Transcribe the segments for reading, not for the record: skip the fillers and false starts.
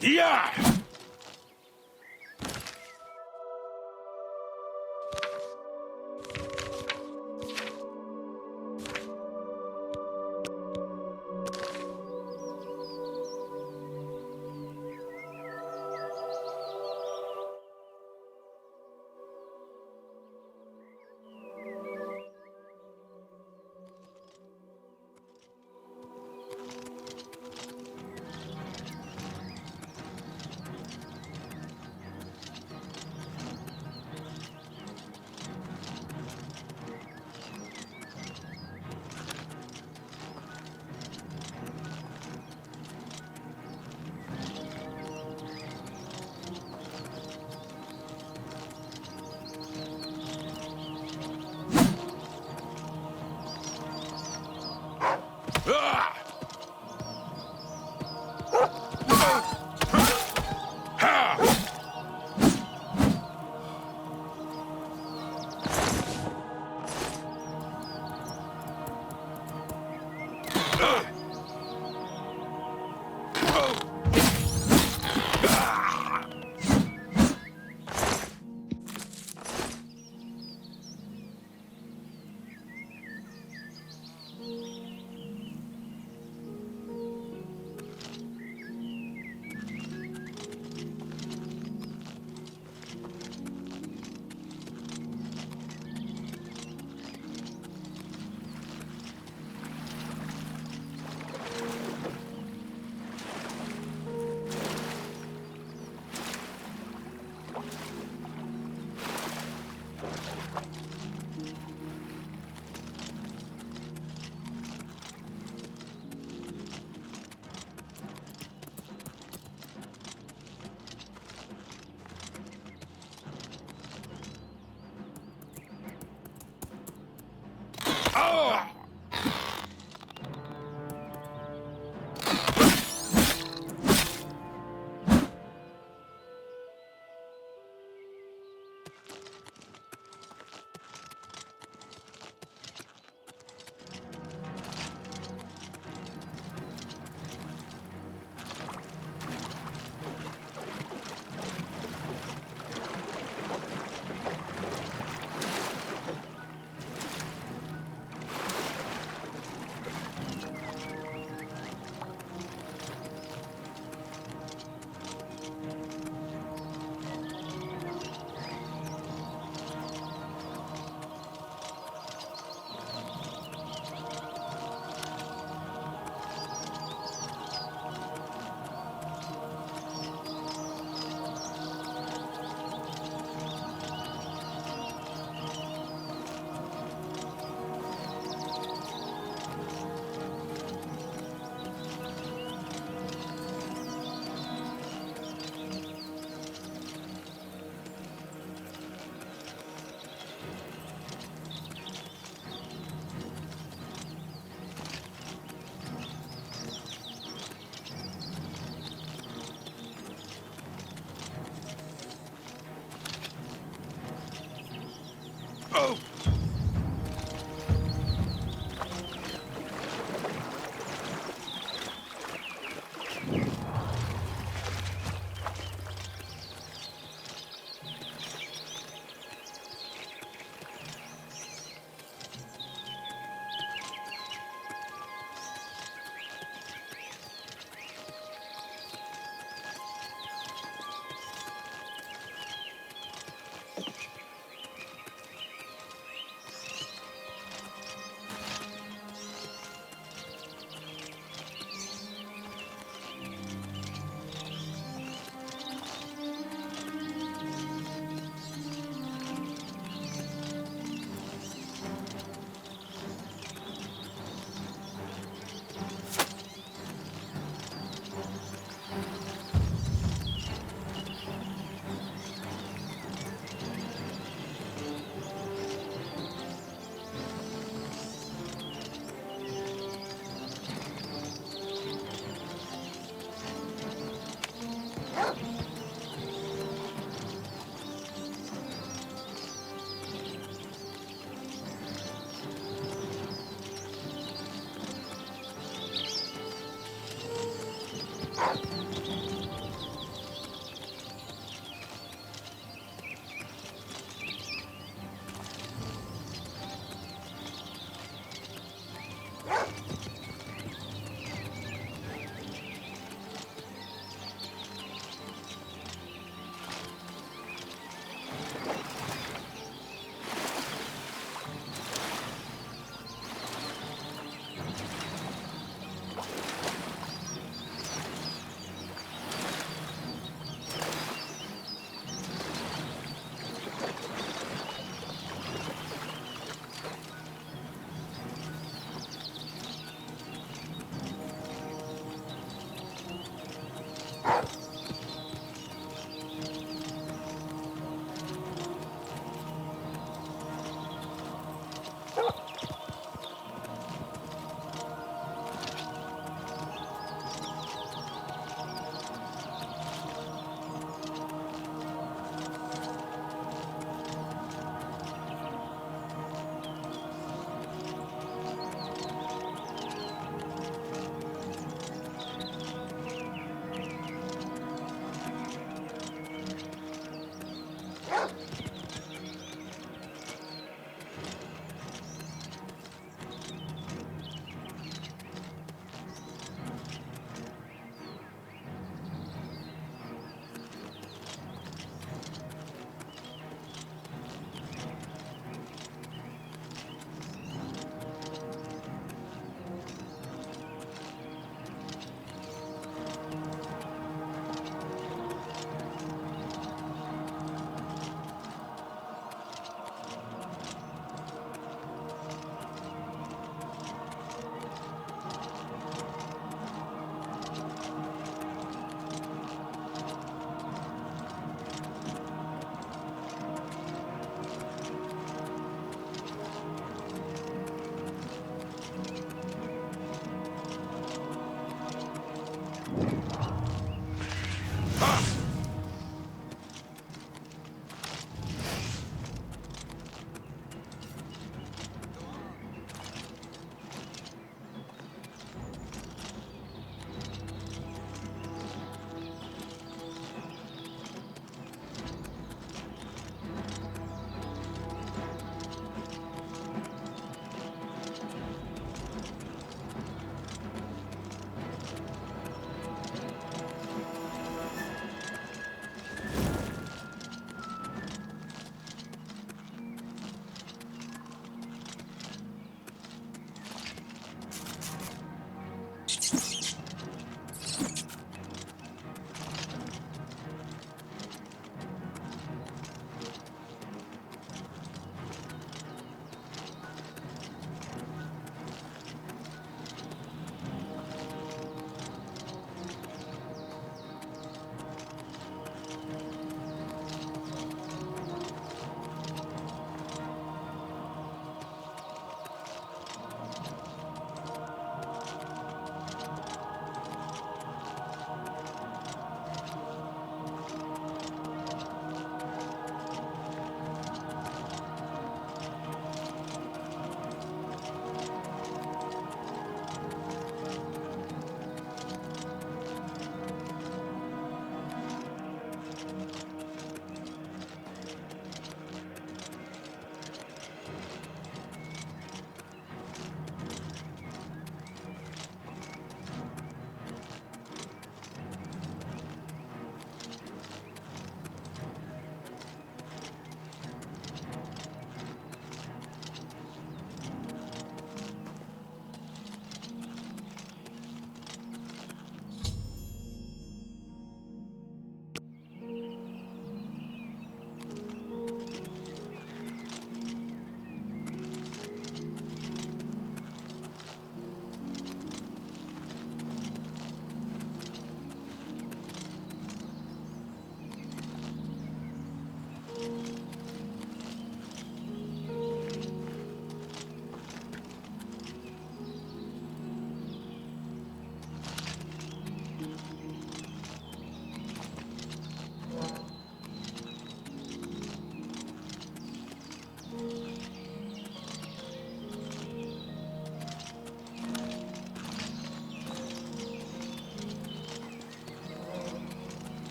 Yeah! Ah! Ha! Oh! Oh!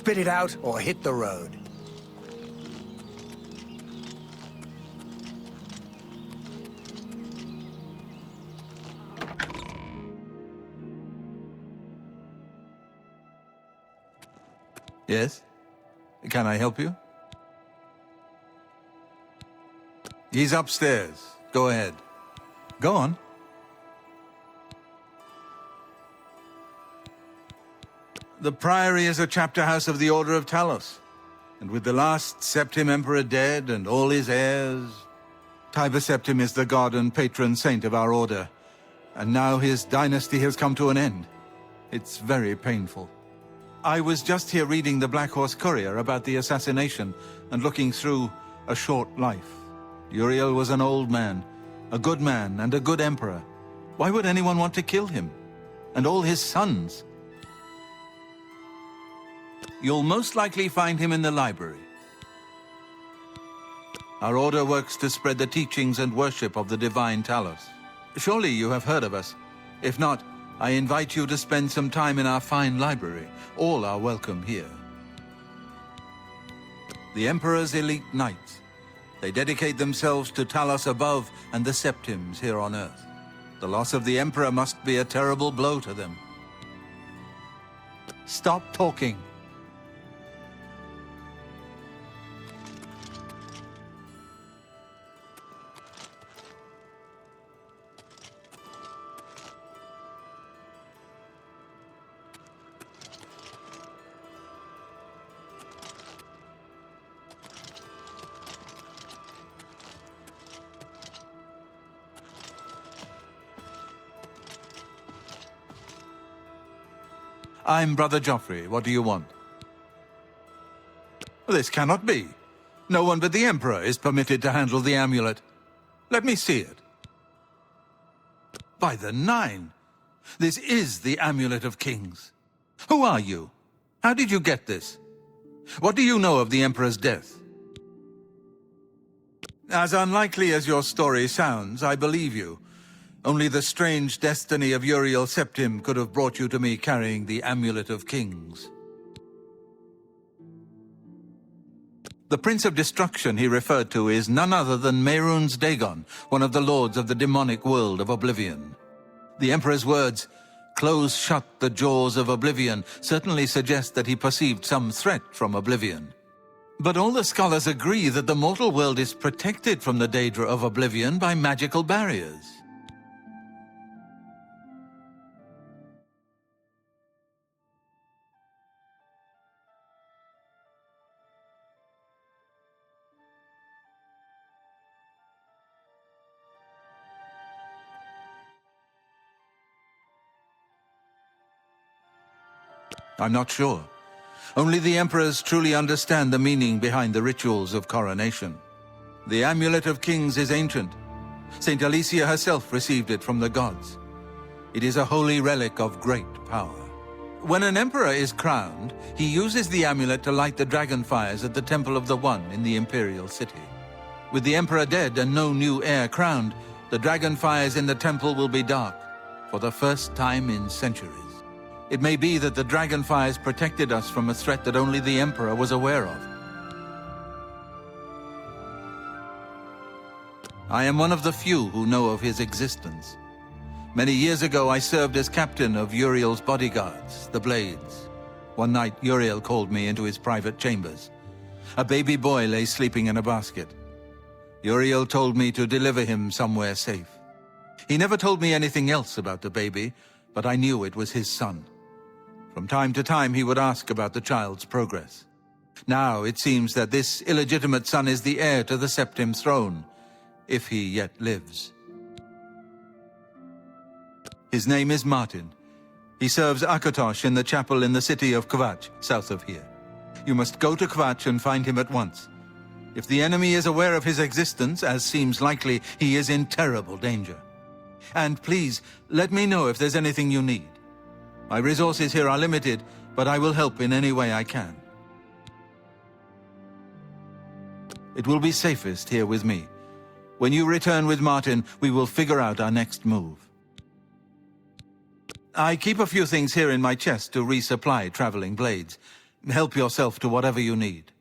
Spit it out or hit the road. Yes? Can I help you? He's upstairs. Go ahead. Go on. The Priory is a chapter house of the Order of Talos. And with the last Septim Emperor dead and all his heirs... Tiber Septim is the god and patron saint of our order. And now his dynasty has come to an end. It's very painful. I was just here reading the Black Horse Courier about the assassination and looking through A Short Life. Uriel was an old man, a good man and a good emperor. Why would anyone want to kill him? And all his sons? You'll most likely find him in the library. Our order works to spread the teachings and worship of the divine Talos. Surely you have heard of us. If not, I invite you to spend some time in our fine library. All are welcome here. The Emperor's elite knights. They dedicate themselves to Talos above and the Septims here on Earth. The loss of the Emperor must be a terrible blow to them. Stop talking. I'm Brother Joffrey. What do you want? This cannot be. No one but the Emperor is permitted to handle the amulet. Let me see it. By the Nine! This is the Amulet of Kings. Who are you? How did you get this? What do you know of the Emperor's death? As unlikely as your story sounds, I believe you. Only the strange destiny of Uriel Septim could have brought you to me carrying the Amulet of Kings. The Prince of Destruction he referred to is none other than Mehrunes Dagon, one of the lords of the demonic world of Oblivion. The Emperor's words, "Close shut the jaws of Oblivion," certainly suggest that he perceived some threat from Oblivion. But all the scholars agree that the mortal world is protected from the Daedra of Oblivion by magical barriers. I'm not sure. Only the emperors truly understand the meaning behind the rituals of coronation. The Amulet of Kings is ancient. Saint Alicia herself received it from the gods. It is a holy relic of great power. When an emperor is crowned, he uses the amulet to light the dragon fires at the Temple of the One in the imperial city. With the emperor dead and no new heir crowned, the dragon fires in the temple will be dark for the first time in centuries. It may be that the dragon fires protected us from a threat that only the Emperor was aware of. I am one of the few who know of his existence. Many years ago, I served as captain of Uriel's bodyguards, the Blades. One night, Uriel called me into his private chambers. A baby boy lay sleeping in a basket. Uriel told me to deliver him somewhere safe. He never told me anything else about the baby, but I knew it was his son. From time to time, he would ask about the child's progress. Now, it seems that this illegitimate son is the heir to the Septim throne, if he yet lives. His name is Martin. He serves Akatosh in the chapel in the city of Kvatch, south of here. You must go to Kvatch and find him at once. If the enemy is aware of his existence, as seems likely, he is in terrible danger. And please, let me know if there's anything you need. My resources here are limited, but I will help in any way I can. It will be safest here with me. When you return with Martin, we will figure out our next move. I keep a few things here in my chest to resupply traveling blades. Help yourself to whatever you need.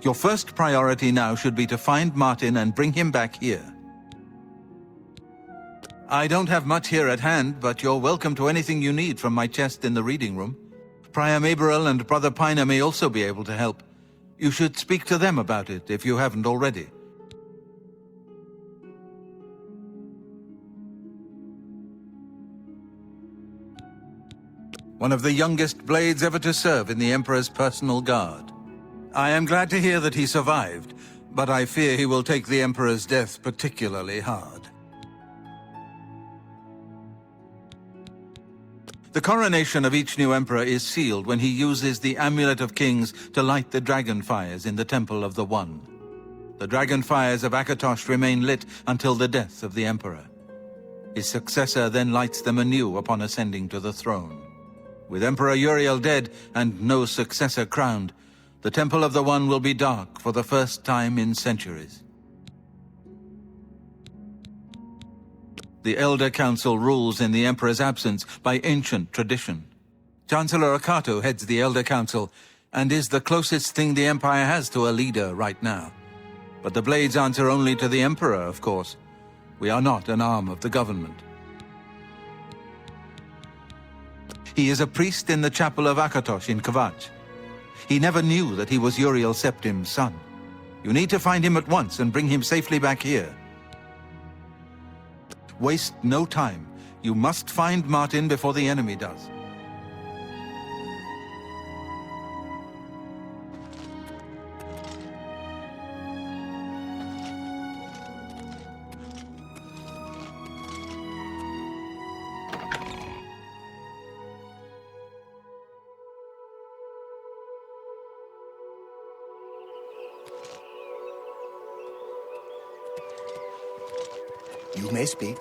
Your first priority now should be to find Martin and bring him back here. I don't have much here at hand, but you're welcome to anything you need from my chest in the reading room. Prior Maberel and Brother Piner may also be able to help. You should speak to them about it if you haven't already. One of the youngest blades ever to serve in the Emperor's personal guard. I am glad to hear that he survived, but I fear he will take the Emperor's death particularly hard. The coronation of each new Emperor is sealed when he uses the Amulet of Kings to light the dragon fires in the Temple of the One. The dragon fires of Akatosh remain lit until the death of the Emperor. His successor then lights them anew upon ascending to the throne. With Emperor Uriel dead and no successor crowned, the Temple of the One will be dark for the first time in centuries. The Elder Council rules in the Emperor's absence by ancient tradition. Chancellor Akato heads the Elder Council and is the closest thing the Empire has to a leader right now. But the Blades answer only to the Emperor, of course. We are not an arm of the government. He is a priest in the chapel of Akatosh in Kvatch. He never knew that he was Uriel Septim's son. You need to find him at once and bring him safely back here. Waste no time. You must find Martin before the enemy does. You may speak.